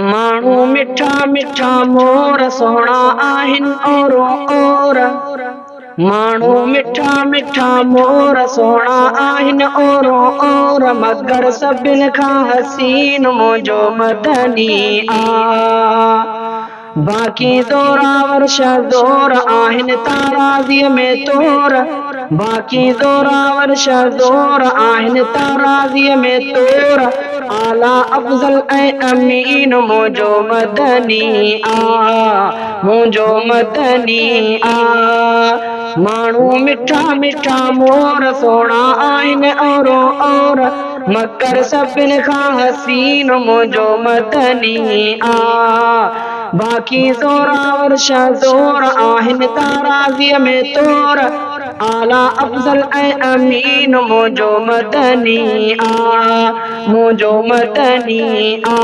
माण्हू मिठा मिठा मोर सोहणा आहिन ओरो ओर। माण्हू मिठा मिठा मोर सोहणा आहिन ओरो ओर। मगर सभिनि खां हसीन मुंहिंजो मदनी आ। बाक़ी ज़ोरावर शहज़ोर आहिन ताराज़ीअ में तोर। बाक़ी ज़ोरावर शहज़ोर आहिन ताराज़ीअ में तोर। आला अफ़ज़ल ऐं अमीन मुंहिंजो मदनी आ। मुंहिंजो मदनी आ। माण्हू मिठा मिठा मोर सोहणा आहिन ओरो ओर। मगर सभिनि खां हसीन मुंहिंजो मदनी आ। बाक़ी ज़ोरावर शहज़ोर आहिन ताराज़ीअ में तोर। आला अफ़ज़ल ऐं अमीन मुंहिंजो मदनी आ। मुंहिंजो मदनी आ।